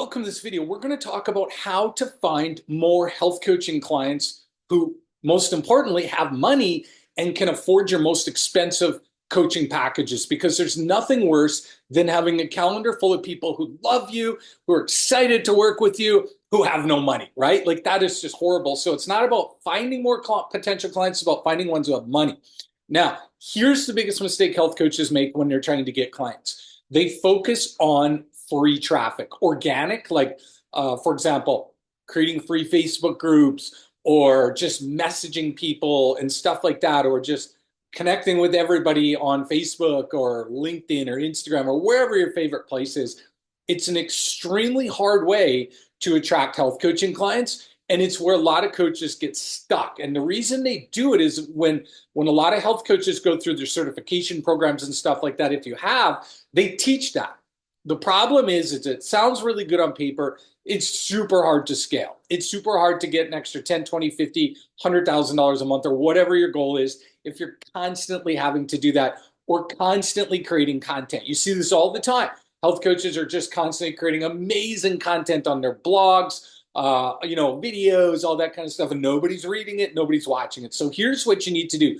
welcome to this video. We're going to talk about how to find more health coaching clients who, most importantly, have money and can afford your most expensive coaching packages, because there's nothing worse than having a calendar full of people who love you, who are excited to work with you, who have no money, right? Like, that is just horrible. So it's not about finding more potential clients, it's about finding ones who have money. Now, here's the biggest mistake health coaches make when they're trying to get clients. They focus on free traffic, organic, like, for example, creating free Facebook groups or just messaging people and stuff like that, or just connecting with everybody on Facebook or LinkedIn or Instagram or wherever your favorite place is. It's an extremely hard way to attract health coaching clients. And it's where a lot of coaches get stuck. And the reason they do it is when a lot of health coaches go through their certification programs and stuff like that, if you have, they teach that. The problem is it sounds really good on paper. It's super hard to scale. It's super hard to get an extra 10, 20, 50, $100,000 a month or whatever your goal is if you're constantly having to do that or constantly creating content. You see this all the time. Health coaches are just constantly creating amazing content on their blogs, videos, all that kind of stuff, and nobody's reading it, nobody's watching it. So here's what you need to do.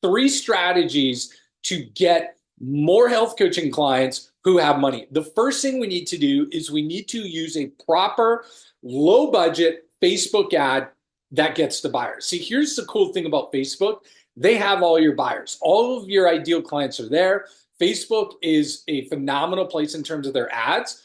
3 strategies to get more health coaching clients who have money. The first thing we need to do is we need to use a proper low budget Facebook ad that gets the buyers. See, here's the cool thing about Facebook. They have all your buyers. All of your ideal clients are there. Facebook is a phenomenal place in terms of their ads.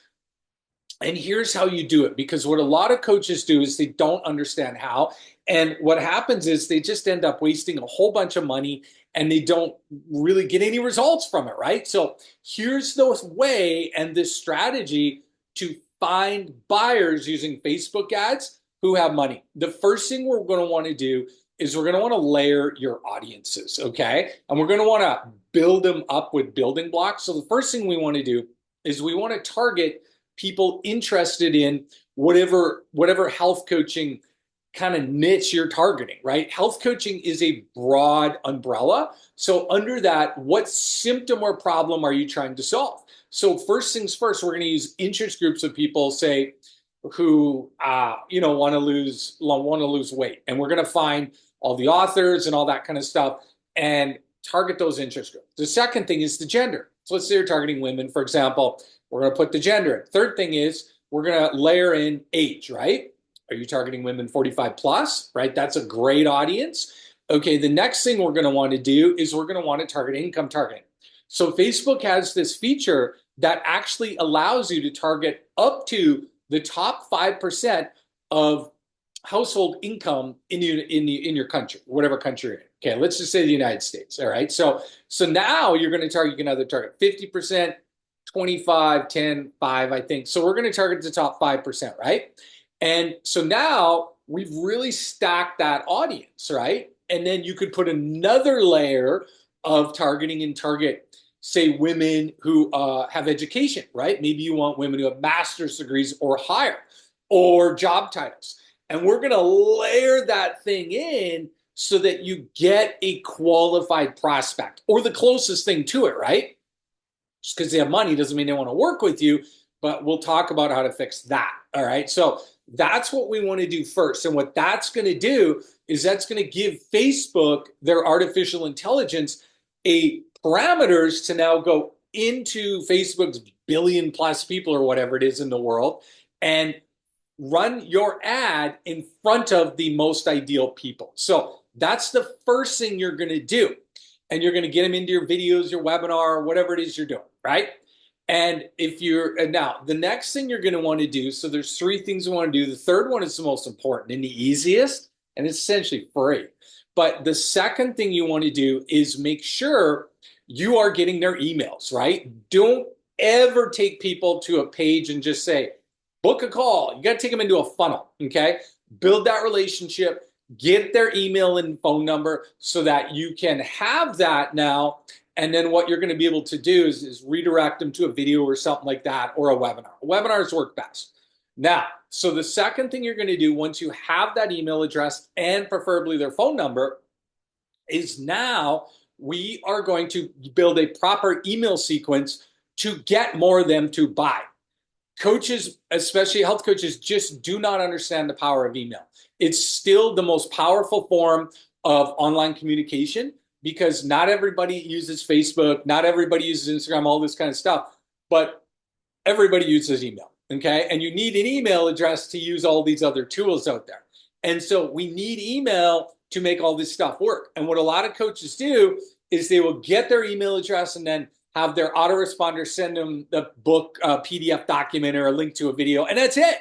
And here's how you do it, because what a lot of coaches do is they don't understand how. And what happens is they just end up wasting a whole bunch of money and they don't really get any results from it, right? So here's the way and this strategy to find buyers using Facebook ads who have money. The first thing we're going to want to do is we're going to want to layer your audiences, okay? And we're going to want to build them up with building blocks. So the first thing we want to do is we want to target people interested in whatever health coaching kind of niche you're targeting, right? Health coaching is a broad umbrella. So under that, what symptom or problem are you trying to solve? So first things first, we're going to use interest groups of people, say, who want to lose weight, and we're going to find all the authors and all that kind of stuff and target those interest groups. The second thing is the gender. So let's say you're targeting women, for example. We're going to put the gender in. Third thing is we're going to layer in age, right? Are you targeting women 45 plus, right? That's a great audience. Okay, the next thing we're going to want to do is we're going to want to target income targeting. So Facebook has this feature that actually allows you to target up to the top 5% of household income in your country, whatever country you're in. Okay, let's just say the United States. All right, so now you're going to target, you can either target 50%, 25, 10, 5, I think. So we're going to target the top 5%, right? And so now we've really stacked that audience, right? And then you could put another layer of targeting and target, say, women who have education, right? Maybe you want women who have master's degrees or higher, or job titles. And we're going to layer that thing in so that you get a qualified prospect, or the closest thing to it, right? Just because they have money doesn't mean they want to work with you, but we'll talk about how to fix that. All right. So that's what we want to do first. And what that's going to do is that's going to give Facebook, their artificial intelligence, a parameters to now go into Facebook's billion plus people or whatever it is in the world and run your ad in front of the most ideal people. So that's the first thing you're going to do. And you're going to get them into your videos, your webinar, whatever it is you're doing, right? And now the next thing you're going to want to do, so there's 3 things we want to do. The third one is the most important and the easiest, and it's essentially free. But the second thing you want to do is make sure you are getting their emails, right? Don't ever take people to a page and just say, book a call. You got to take them into a funnel, okay? Build that relationship. Get their email and phone number so that you can have that now. And then what you're going to be able to do is redirect them to a video or something like that, or a webinar. Webinars work best. Now, so the second thing you're going to do once you have that email address and preferably their phone number is now we are going to build a proper email sequence to get more of them to buy. coaches, especially health coaches, just do not understand the power of email. It's still the most powerful form of online communication because not everybody uses Facebook, not everybody uses Instagram, all this kind of stuff, but everybody uses email. Okay. And you need an email address to use all these other tools out there. And so we need email to make all this stuff work. And what a lot of coaches do is they will get their email address and then have their autoresponder send them the book, PDF document, or a link to a video, and that's it.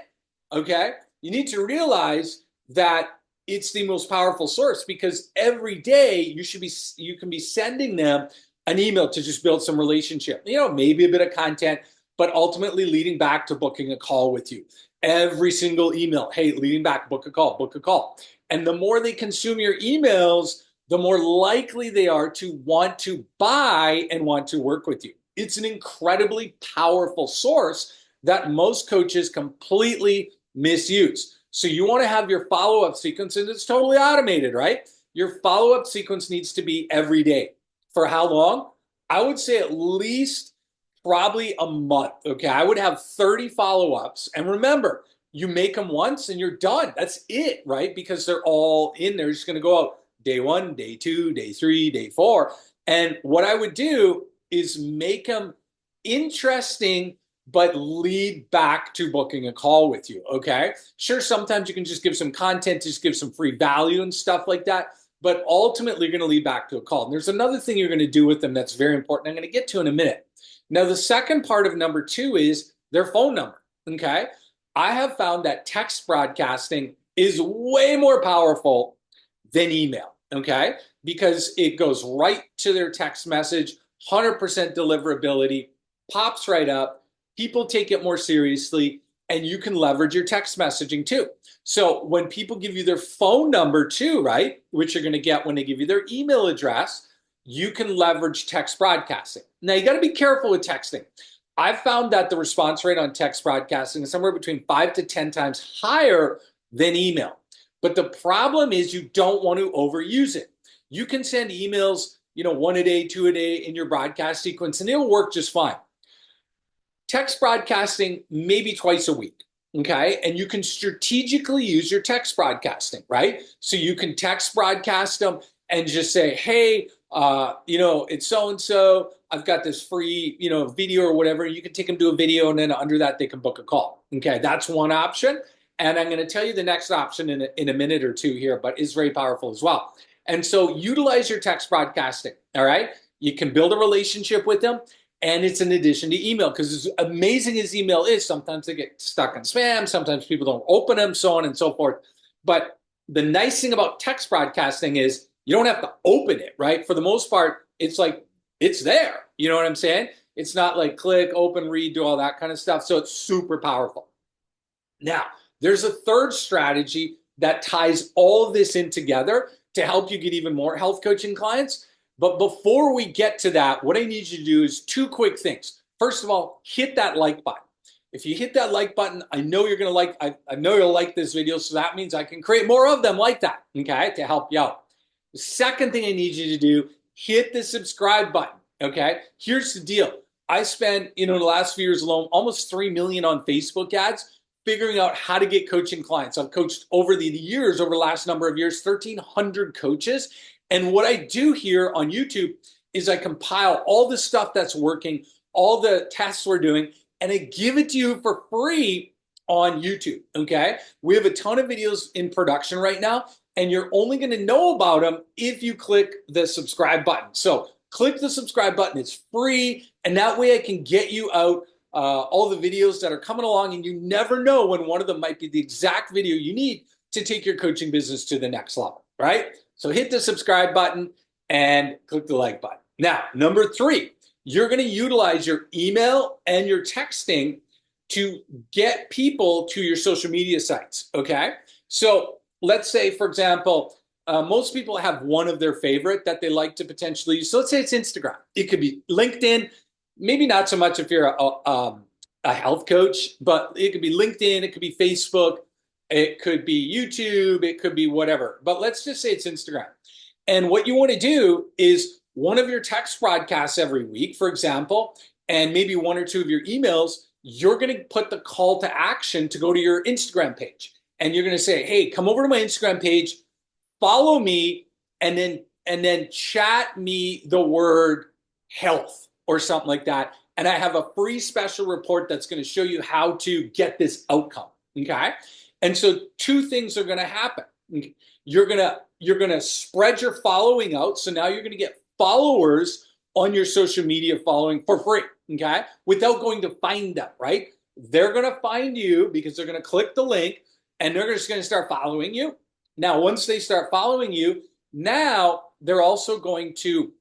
Okay. You need to realize that it's the most powerful source because every day you can be sending them an email to just build some relationship, maybe a bit of content, but ultimately leading back to booking a call with you. Every single email, hey, leading back, book a call, book a call. And the more they consume your emails, the more likely they are to want to buy and want to work with you. It's an incredibly powerful source that most coaches completely misuse. So you want to have your follow-up sequence, and it's totally automated, right? Your follow-up sequence needs to be every day. For how long? I would say at least probably a month, okay? I would have 30 follow-ups. And remember, you make them once and you're done. That's it, right? Because they're all in there. It's just going to go out day 1, day 2, day 3, day 4. And what I would do is make them interesting, but lead back to booking a call with you, okay? Sure, sometimes you can just give some content, just give some free value and stuff like that, but ultimately you're going to lead back to a call. And there's another thing you're going to do with them that's very important. I'm going to get to in a minute. Now, the second part of number 2 is their phone number, okay? I have found that text broadcasting is way more powerful than email, okay? Because it goes right to their text message, 100% deliverability, pops right up, people take it more seriously, and you can leverage your text messaging too. So when people give you their phone number too, right, which you're gonna get when they give you their email address, you can leverage text broadcasting. Now you gotta be careful with texting. I've found that the response rate on text broadcasting is somewhere between 5 to 10 times higher than email. But the problem is you don't want to overuse it. You can send emails, 1 a day, 2 a day in your broadcast sequence, and it'll work just fine. Text broadcasting, maybe twice a week, okay? And you can strategically use your text broadcasting, right? So you can text broadcast them and just say, hey, it's so-and-so, I've got this free, video or whatever. You can take them to a video, and then under that, they can book a call. Okay, that's one option. And I'm going to tell you the next option in a minute or two here, but is very powerful as well. And so utilize your text broadcasting, all right? You can build a relationship with them, and it's in addition to email, because as amazing as email is, sometimes they get stuck in spam, sometimes people don't open them, so on and so forth. But the nice thing about text broadcasting is you don't have to open it, right? For the most part, it's like, it's there. You know what I'm saying? It's not like click, open, read, do all that kind of stuff. So it's super powerful. Now, there's a third strategy that ties all of this in together to help you get even more health coaching clients. But before we get to that, what I need you to do is 2 quick things. First of all, hit that like button. If you hit that like button, I know you're going to like, I know you'll like this video. So that means I can create more of them like that, okay, to help you out. The second thing I need you to do, hit the subscribe button, okay? Here's the deal. I spent, the last few years alone, almost 3 million on Facebook ads, figuring out how to get coaching clients. I've coached over the last number of years, 1,300 coaches. And what I do here on YouTube is I compile all the stuff that's working, all the tests we're doing, and I give it to you for free on YouTube, okay? We have a ton of videos in production right now, and you're only going to know about them if you click the subscribe button. So click the subscribe button. It's free, and that way I can get you out all the videos that are coming along, and you never know when one of them might be the exact video you need to take your coaching business to the next level, right? So hit the subscribe button and click the like button. Now, number 3, you're going to utilize your email and your texting to get people to your social media sites, okay? So let's say, for example, most people have one of their favorite that they like to potentially use. So let's say it's Instagram. It could be LinkedIn. Maybe not so much if you're a health coach, but it could be LinkedIn. It could be Facebook. It could be YouTube. It could be whatever. But let's just say it's Instagram. And what you want to do is one of your text broadcasts every week, for example, and maybe 1 or 2 of your emails, you're going to put the call to action to go to your Instagram page. And you're going to say, hey, come over to my Instagram page, follow me, and then chat me the word health or something like that. And I have a free special report that's going to show you how to get this outcome. Okay. And so two things are going to happen. You're going to spread your following out. So now you're going to get followers on your social media following for free. Okay. Without going to find them, right? They're going to find you because they're going to click the link and they're just going to start following you. Now, once they start following you, now they're also going to,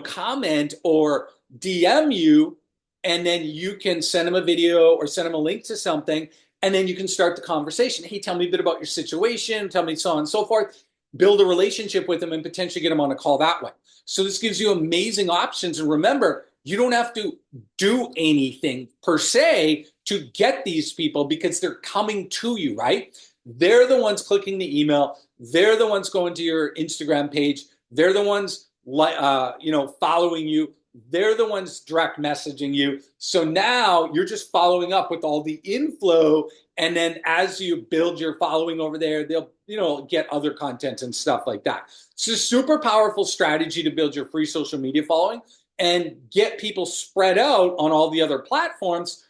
comment or DM you, and then you can send them a video or send them a link to something, and then you can start the conversation. Hey, tell me a bit about your situation, tell me so on and so forth. Build a relationship with them and potentially get them on a call that way. So this gives you amazing options. And remember, you don't have to do anything per se to get these people because they're coming to you, right? They're the ones clicking the email. They're the ones going to your Instagram page. They're the ones following you. They're the ones direct messaging you. So now you're just following up with all the inflow. And then as you build your following over there, they'll, get other content and stuff like that. It's a super powerful strategy to build your free social media following and get people spread out on all the other platforms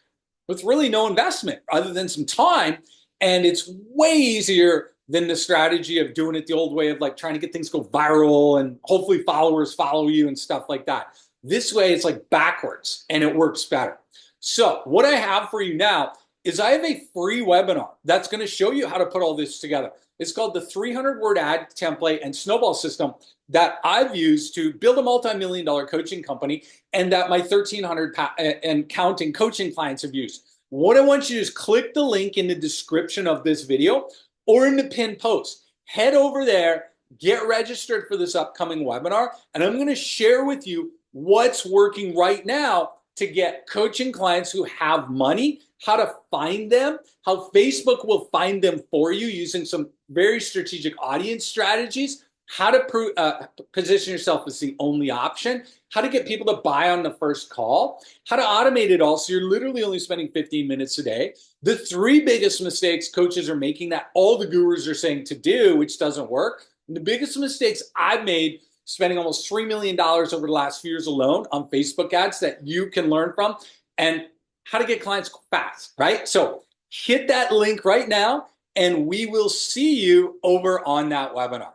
with really no investment other than some time. And it's way easier than the strategy of doing it the old way of like trying to get things go viral and hopefully followers follow you and stuff like that. This way it's like backwards and it works better. So what I have for you now is I have a free webinar that's going to show you how to put all this together. It's called the 300-word ad template and snowball system that I've used to build a multi-million-dollar coaching company and that my 1,300 and counting coaching clients have used. What I want you to do is click the link in the description of this video or in the pinned post. Head over there, get registered for this upcoming webinar, and I'm going to share with you what's working right now to get coaching clients who have money, how to find them, how Facebook will find them for you using some very strategic audience strategies, how to position yourself as the only option, how to get people to buy on the first call, how to automate it all so you're literally only spending 15 minutes a day. The three biggest mistakes coaches are making that all the gurus are saying to do, which doesn't work. And the biggest mistakes I've made spending almost $3 million over the last few years alone on Facebook ads that you can learn from, and how to get clients fast, right? So hit that link right now and we will see you over on that webinar.